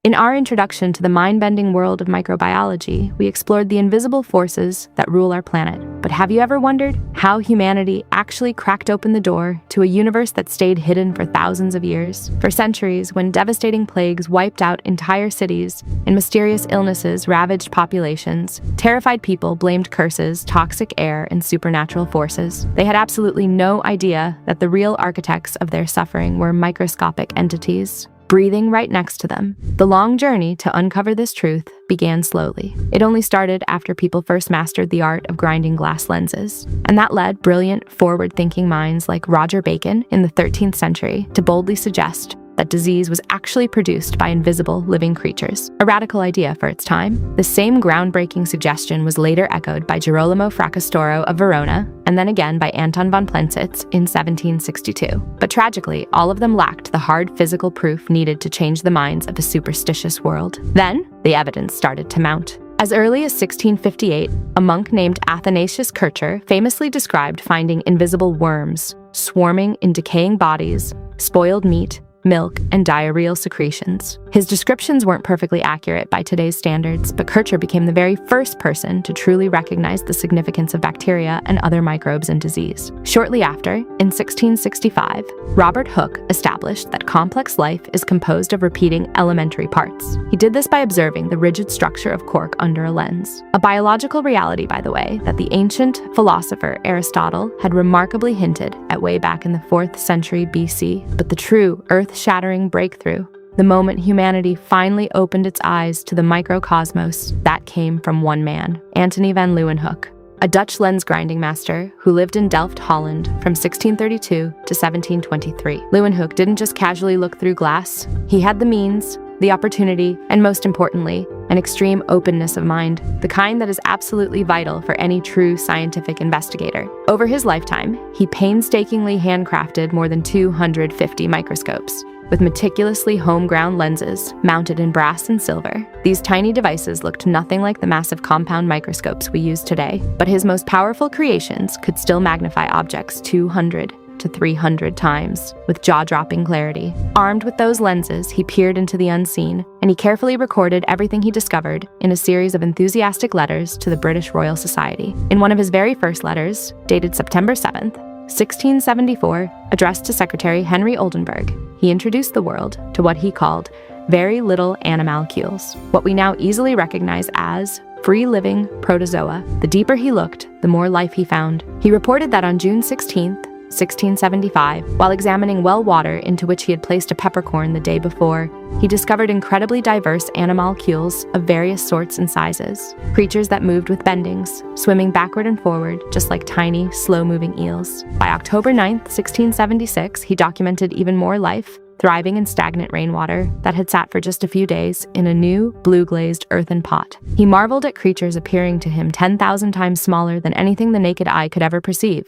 In our introduction to the mind-bending world of microbiology, we explored the invisible forces that rule our planet. But have you ever wondered how humanity actually cracked open the door to a universe that stayed hidden for thousands of years? For centuries, when devastating plagues wiped out entire cities and mysterious illnesses ravaged populations, terrified people blamed curses, toxic air, and supernatural forces. They had absolutely no idea that the real architects of their suffering were microscopic entities, breathing right next to them. The long journey to uncover this truth began slowly. It only started after people first mastered the art of grinding glass lenses. And that led brilliant, forward-thinking minds like Roger Bacon in the 13th century to boldly suggest that disease was actually produced by invisible living creatures. A radical idea for its time. The same groundbreaking suggestion was later echoed by Girolamo Fracastoro of Verona, and then again by Anton von Plensitz in 1762. But tragically, all of them lacked the hard physical proof needed to change the minds of a superstitious world. Then, the evidence started to mount. As early as 1658, a monk named Athanasius Kircher famously described finding invisible worms swarming in decaying bodies, spoiled meat, milk, and diarrheal secretions. His descriptions weren't perfectly accurate by today's standards, but Kircher became the very first person to truly recognize the significance of bacteria and other microbes in disease. Shortly after, in 1665, Robert Hooke established that complex life is composed of repeating elementary parts. He did this by observing the rigid structure of cork under a lens. A biological reality, by the way, that the ancient philosopher Aristotle had remarkably hinted at way back in the 4th century BC. But the true earth-shattering breakthrough, the moment humanity finally opened its eyes to the microcosmos, that came from one man, Antonie van Leeuwenhoek, a Dutch lens grinding master who lived in Delft, Holland from 1632 to 1723. Leeuwenhoek didn't just casually look through glass. He had the means, the opportunity, and most importantly, an extreme openness of mind, the kind that is absolutely vital for any true scientific investigator. Over his lifetime, he painstakingly handcrafted more than 250 microscopes, with meticulously home-ground lenses mounted in brass and silver. These tiny devices looked nothing like the massive compound microscopes we use today, but his most powerful creations could still magnify objects 200 to 300 times, with jaw-dropping clarity. Armed with those lenses, he peered into the unseen, and he carefully recorded everything he discovered in a series of enthusiastic letters to the British Royal Society. In one of his very first letters, dated September 7th, 1674, addressed to Secretary Henry Oldenburg, he introduced the world to what he called very little animalcules, what we now easily recognize as free-living protozoa. The deeper he looked, the more life he found. He reported that on June 16th, 1675, while examining well water into which he had placed a peppercorn the day before, he discovered incredibly diverse animalcules of various sorts and sizes, creatures that moved with bendings, swimming backward and forward just like tiny, slow-moving eels. By October 9th, 1676, he documented even more life, thriving in stagnant rainwater that had sat for just a few days in a new, blue-glazed earthen pot. He marveled at creatures appearing to him 10,000 times smaller than anything the naked eye could ever perceive.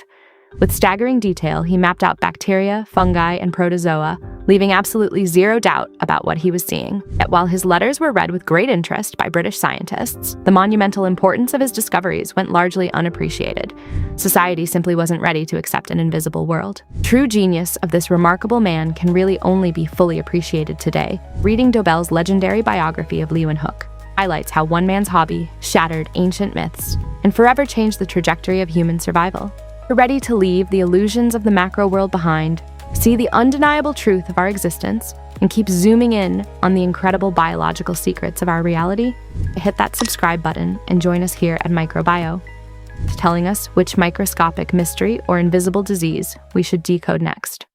With staggering detail, he mapped out bacteria, fungi, and protozoa, leaving absolutely zero doubt about what he was seeing. Yet while his letters were read with great interest by British scientists, the monumental importance of his discoveries went largely unappreciated. Society simply wasn't ready to accept an invisible world. True genius of this remarkable man can really only be fully appreciated today. Reading Dobell's legendary biography of Leeuwenhoek highlights how one man's hobby shattered ancient myths and forever changed the trajectory of human survival. We're ready to leave the illusions of the macro world behind, see the undeniable truth of our existence, and keep zooming in on the incredible biological secrets of our reality? Hit that subscribe button and join us here at Microbio, telling us which microscopic mystery or invisible disease we should decode next.